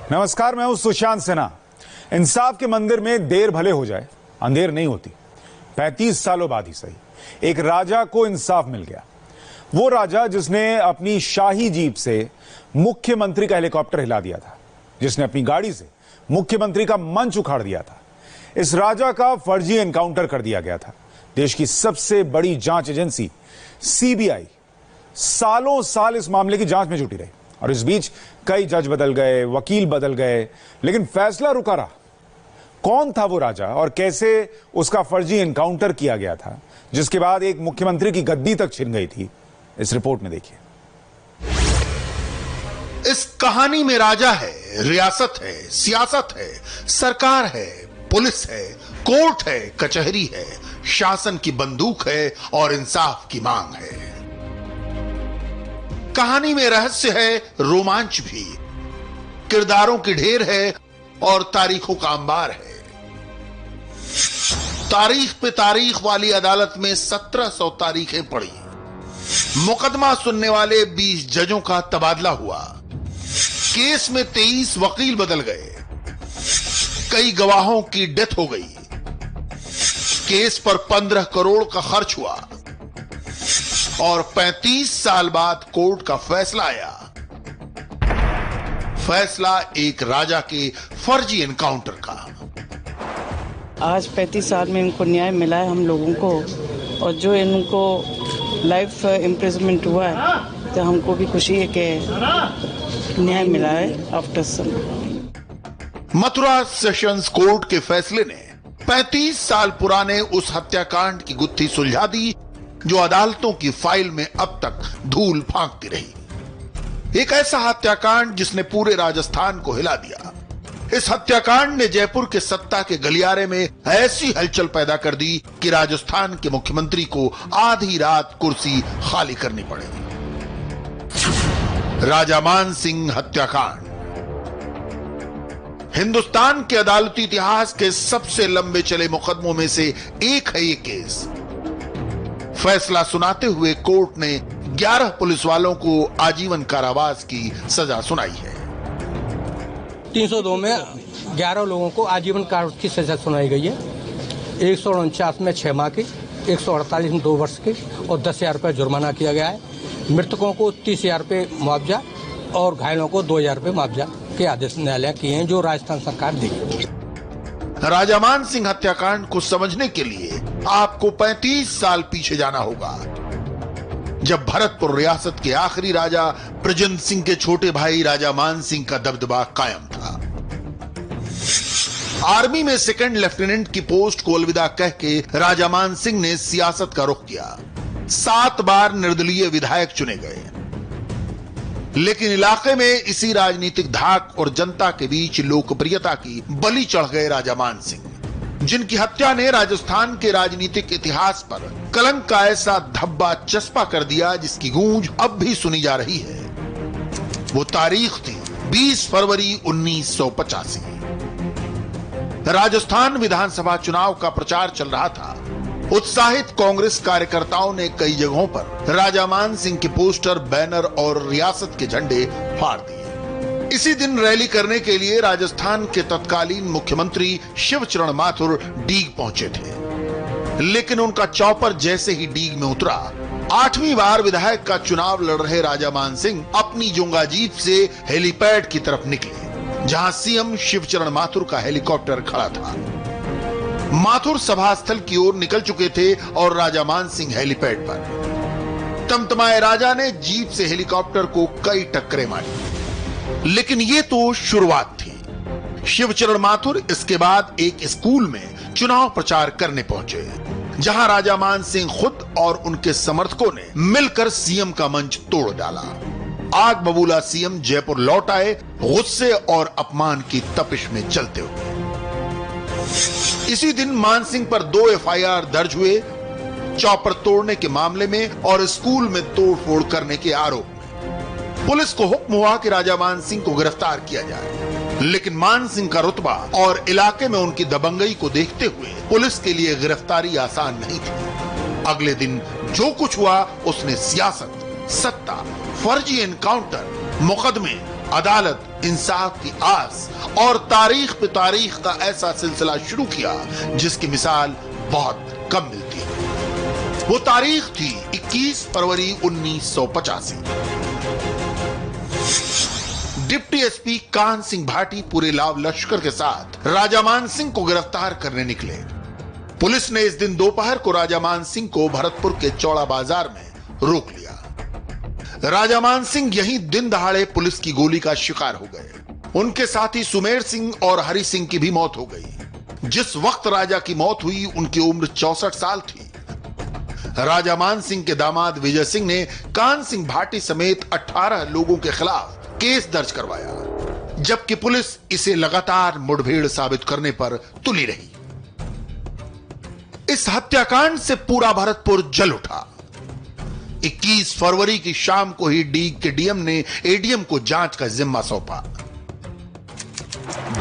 नमस्कार, मैं हूं सुशांत सिन्हा। इंसाफ के मंदिर में देर भले हो जाए, अंधेर नहीं होती। 35 सालों बाद ही सही, एक राजा को इंसाफ मिल गया। वो राजा जिसने अपनी शाही जीप से मुख्यमंत्री का हेलीकॉप्टर हिला दिया था, जिसने अपनी गाड़ी से मुख्यमंत्री का मंच उखाड़ दिया था। इस राजा का फर्जी एनकाउंटर कर दिया गया था। देश की सबसे बड़ी जांच एजेंसी सीबीआई सालों साल इस मामले की जांच में जुटी रही, और इस बीच कई जज बदल गए, वकील बदल गए, लेकिन फैसला रुका रहा। कौन था वो राजा और कैसे उसका फर्जी एनकाउंटर किया गया था, जिसके बाद एक मुख्यमंत्री की गद्दी तक छिन गई थी? इस रिपोर्ट में देखिए। इस कहानी में राजा है, रियासत है, सियासत है, सरकार है, पुलिस है, कोर्ट है, कचहरी है, शासन की बंदूक है और इंसाफ की मांग है। कहानी में रहस्य है, रोमांच भी, किरदारों की ढेर है और तारीखों का अंबार है। तारीख पे तारीख वाली अदालत में 1700 तारीखें पड़ी। मुकदमा सुनने वाले 20 जजों का तबादला हुआ। केस में 23 वकील बदल गए। कई गवाहों की डेथ हो गई। केस पर 15 करोड़ का खर्च हुआ और 35 साल बाद कोर्ट का फैसला आया। फैसला एक राजा के फर्जी एनकाउंटर का। आज 35 साल में इनको न्याय मिला है हम लोगों को, और जो इनको लाइफ इम्प्रिजमेंट हुआ है तो हमको भी खुशी है कि न्याय मिला है after some. Mathura sessions court के फैसले ने 35 साल पुराने उस हत्याकांड की गुत्थी सुलझा दी जो अदालतों की फाइल में अब तक धूल फांकती रही। एक ऐसा हत्याकांड जिसने पूरे राजस्थान को हिला दिया। इस हत्याकांड ने जयपुर के सत्ता के गलियारे में ऐसी हलचल पैदा कर दी कि राजस्थान के मुख्यमंत्री को आधी रात कुर्सी खाली करनी पड़ी। राजा मान सिंह हत्याकांड हिंदुस्तान के अदालती इतिहास के सबसे लंबे चले मुकदमों में से एक है ये केस। फैसला सुनाते हुए कोर्ट ने 11 पुलिस वालों को आजीवन कारावास की सजा सुनाई है। 302 में 11 लोगों को आजीवन कारावास की सजा सुनाई गई है। 149 में 6 माह की, 148 में 2 वर्ष की और 10,000 रुपये जुर्माना किया गया है। मृतकों को 30,000 रुपये मुआवजा और घायलों को 2,000 रुपये मुआवजा के आदेश न्यायालय किए हैं, जो राजस्थान सरकार देगी। राजा मान सिंह हत्याकांड को समझने के लिए आपको 35 साल पीछे जाना होगा, जब भरतपुर रियासत के आखिरी राजा प्रजंत सिंह के छोटे भाई राजा मान सिंह का दबदबा कायम था। आर्मी में सेकंड लेफ्टिनेंट की पोस्ट को अलविदा कह के राजा मान सिंह ने सियासत का रुख किया। 7 बार निर्दलीय विधायक चुने गए, लेकिन इलाके में इसी राजनीतिक धाक और जनता के बीच लोकप्रियता की बलि चढ़ गए राजा मान सिंह, जिनकी हत्या ने राजस्थान के राजनीतिक इतिहास पर कलंक का ऐसा धब्बा चस्पा कर दिया जिसकी गूंज अब भी सुनी जा रही है। वो तारीख थी 20 फरवरी 1985। राजस्थान विधानसभा चुनाव का प्रचार चल रहा था। उत्साहित कांग्रेस कार्यकर्ताओं ने कई जगहों पर राजा मान सिंह के पोस्टर, बैनर और रियासत के झंडे फाड़ दिए। इसी दिन रैली करने के लिए राजस्थान के तत्कालीन मुख्यमंत्री शिवचरण माथुर डीग पहुंचे थे, लेकिन उनका चॉपर जैसे ही डीग में उतरा, 8वीं बार विधायक का चुनाव लड़ रहे राजा मान सिंह अपनी जोंगा जीप से हेलीपैड की तरफ निकले, जहां सीएम शिवचरण माथुर का हेलीकॉप्टर खड़ा था। माथुर सभा स्थल की ओर निकल चुके थे और राजा मान सिंह हेलीपैड पर। तमतमाए राजा ने जीप से हेलीकॉप्टर को कई टक्करें मारी, लेकिन ये तो शुरुआत थी। शिवचरण माथुर इसके बाद एक स्कूल में चुनाव प्रचार करने पहुंचे, जहां राजा मान सिंह खुद और उनके समर्थकों ने मिलकर सीएम का मंच तोड़ डाला। आग बबूला सीएम जयपुर लौट आए, गुस्से और अपमान की तपिश में चलते हुए। इसी दिन मान सिंह पर 2 एफआईआर दर्ज हुए, चॉपर तोड़ने के मामले में और स्कूल में तोड़फोड़ करने के आरोप में। पुलिस को हुक्म हुआ कि राजा मान सिंह को गिरफ्तार किया जाए, लेकिन मान सिंह का रुतबा और इलाके में उनकी दबंगई को देखते हुए पुलिस के लिए गिरफ्तारी आसान नहीं थी। अगले दिन जो कुछ हुआ उसने सियासत, सत्ता, फर्जी एनकाउंटर, मुकदमे अदालत इंसाफ की आस और तारीख पे तारीख का ऐसा सिलसिला शुरू किया जिसकी मिसाल बहुत कम मिलती है। वो तारीख थी 21 फरवरी 1985। डिप्टी एसपी कान सिंह भाटी पूरे लाव लश्कर के साथ राजामान सिंह को गिरफ्तार करने निकले। पुलिस ने इस दिन दोपहर को राजामान सिंह को भरतपुर के चौड़ा बाजार में रोक लिया। राजामान सिंह यहीं दिन दहाड़े पुलिस की गोली का शिकार हो गए। उनके साथी सुमेर सिंह और हरि सिंह की भी मौत हो गई। जिस वक्त राजा की मौत हुई उनकी उम्र 64 साल थी। राजामान सिंह के दामाद विजय सिंह ने कान सिंह भाटी समेत 18 लोगों के खिलाफ केस दर्ज करवाया, जबकि पुलिस इसे लगातार मुठभेड़ साबित करने पर तुली रही। इस हत्याकांड से पूरा भरतपुर जल उठा। 21 फरवरी की शाम को ही डीग के डीएम ने एडीएम को जांच का जिम्मा सौंपा।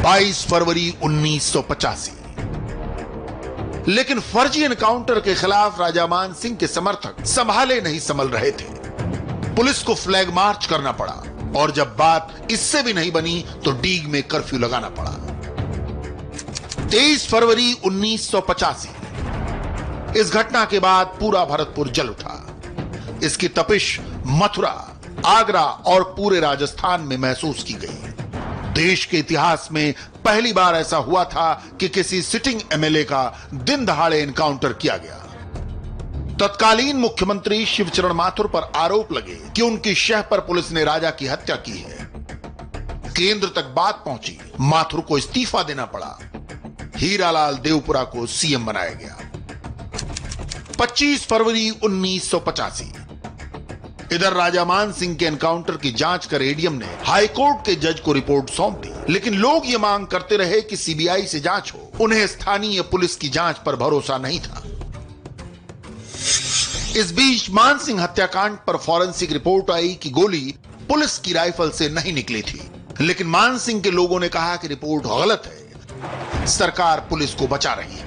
22 फरवरी 1985। लेकिन फर्जी एनकाउंटर के खिलाफ राजामान सिंह के समर्थक संभाले नहीं संभल रहे थे। पुलिस को फ्लैग मार्च करना पड़ा और जब बात इससे भी नहीं बनी तो डीग में कर्फ्यू लगाना पड़ा। 23 फरवरी 1985। इस घटना के बाद पूरा भरतपुर जल उठा। इसकी तपिश मथुरा, आगरा और पूरे राजस्थान में महसूस की गई। देश के इतिहास में पहली बार ऐसा हुआ था कि किसी सिटिंग एमएलए का दिन दहाड़े एनकाउंटर किया गया। तत्कालीन मुख्यमंत्री शिवचरण माथुर पर आरोप लगे कि उनकी शह पर पुलिस ने राजा की हत्या की है। केंद्र तक बात पहुंची, माथुर को इस्तीफा देना पड़ा। हीरालाल देवपुरा को सीएम बनाया गया। 25 फरवरी 1985। इधर राजामान सिंह के एनकाउंटर की जांच कर एडीएम ने हाईकोर्ट के जज को रिपोर्ट सौंप दी, लेकिन लोग ये मांग करते रहे कि सीबीआई से जांच हो। उन्हें स्थानीय पुलिस की जांच पर भरोसा नहीं था। इस बीच मान सिंह हत्याकांड पर फॉरेंसिक रिपोर्ट आई कि गोली पुलिस की राइफल से नहीं निकली थी, लेकिन मान सिंह के लोगों ने कहा कि रिपोर्ट गलत है, सरकार पुलिस को बचा रही है।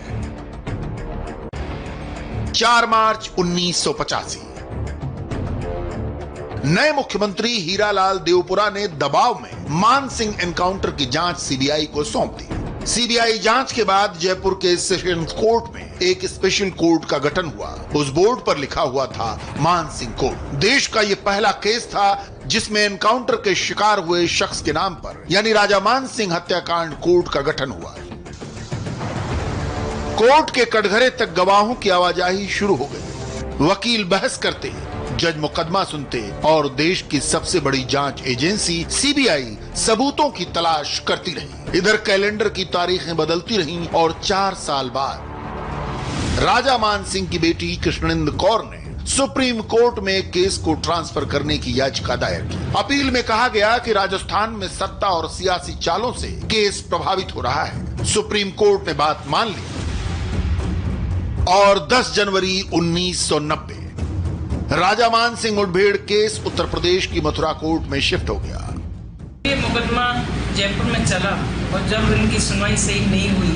4 मार्च 1985। नए मुख्यमंत्री हीरालाल देवपुरा ने दबाव में मान सिंह एनकाउंटर की जांच सीबीआई को सौंप दी। सीबीआई जांच के बाद जयपुर के सेशंस कोर्ट में एक स्पेशल कोर्ट का गठन हुआ। उस बोर्ड पर लिखा हुआ था मान सिंह कोर्ट। देश का यह पहला केस था जिसमें एनकाउंटर के शिकार हुए शख्स के नाम पर यानी राजा मान सिंह हत्याकांड कोर्ट का गठन हुआ। कोर्ट के कटघरे तक गवाहों की आवाजाही शुरू हो गई। वकील बहस करते, जज मुकदमा सुनते और देश की सबसे बड़ी जांच एजेंसी सीबीआई सबूतों की तलाश करती रही। इधर कैलेंडर की तारीखें बदलती रहीं और 4 साल बाद राजा मान सिंह की बेटी कृष्णेंद्र कौर ने सुप्रीम कोर्ट में केस को ट्रांसफर करने की याचिका दायर की। अपील में कहा गया कि राजस्थान में सत्ता और सियासी चालों से केस प्रभावित हो रहा है। सुप्रीम कोर्ट ने बात मान ली और 10 जनवरी 1990 राजा मान सिंह मुठभेड़ केस उत्तर प्रदेश की मथुरा कोर्ट में शिफ्ट हो गया। ये मुकदमा जयपुर में चला और जब इनकी सुनवाई सही नहीं हुई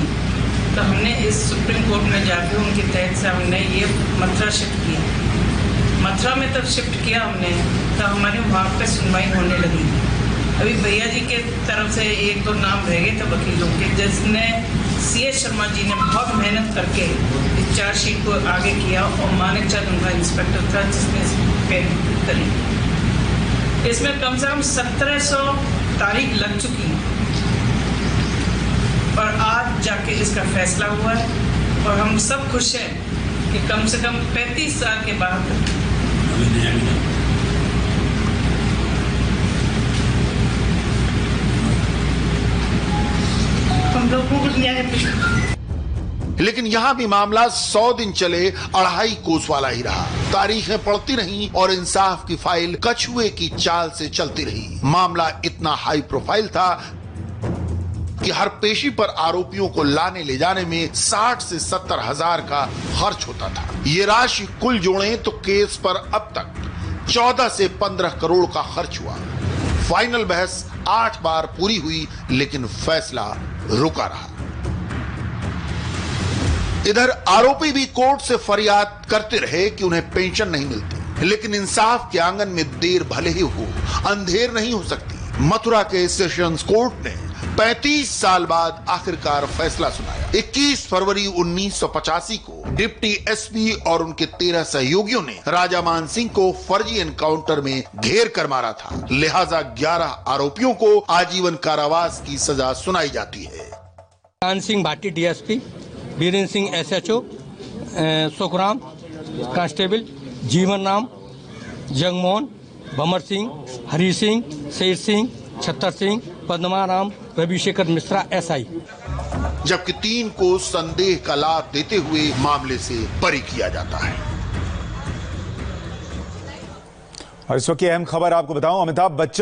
तो हमने इस सुप्रीम कोर्ट में जाके उनके तहत से हमने ये मथुरा शिफ्ट किया। मथुरा में तब शिफ्ट किया हमने तो हमारे वहाँ पे सुनवाई होने लगी। अभी भैया जी के तरफ से 1-2 नाम रह गए थे वकीलों के, जिसने CS शर्मा जी ने बहुत मेहनत करके इस चार्जशीट को आगे किया और मानिक चंद उनका इंस्पेक्टर था जिसने पेन करी। इसमें कम से कम 1700 तारीख लग चुकी है और आज जाके इसका फैसला हुआ है और हम सब खुश हैं कि कम से कम 35 साल के बाद हम लोगों को न्याय मिला। लेकिन यहां भी मामला 100 दिन चले 2.5 कोस वाला ही रहा। तारीखें पड़ती रहीं और इंसाफ की फाइल कछुए की चाल से चलती रही। मामला इतना हाई प्रोफाइल था कि हर पेशी पर आरोपियों को लाने ले जाने में 60 से 70 हजार का खर्च होता था। ये राशि कुल जोड़ें तो केस पर अब तक 14 से 15 करोड़ का खर्च हुआ। फाइनल बहस 8 बार पूरी हुई लेकिन फैसला रुका रहा। इधर आरोपी भी कोर्ट से फरियाद करते रहे कि उन्हें पेंशन नहीं मिलती, लेकिन इंसाफ के आंगन में देर भले ही हो, अंधेर नहीं हो सकती। मथुरा के सेशंस कोर्ट ने 35 साल बाद आखिरकार फैसला सुनाया। 21 फरवरी 1985 को डिप्टी एसपी और उनके 13 सहयोगियों ने राजा मान सिंह को फर्जी एनकाउंटर में घेर कर मारा था, लिहाजा 11 आरोपियों को आजीवन कारावास की सजा सुनाई जाती है। Kan Singh Bhati DSP, Birendra Singh SHO, Sukhram constable, Jeevan Ram, Jagmohan, Bhamar Singh, Hari Singh, Sher Singh, Chhattar Singh, Padmaram, Ravishekhar Mishra SI, जबकि 3 को संदेह का लाभ देते हुए मामले से बरी किया जाता है। और इस वक्त की अहम खबर आपको बताऊं, अमिताभ बच्चन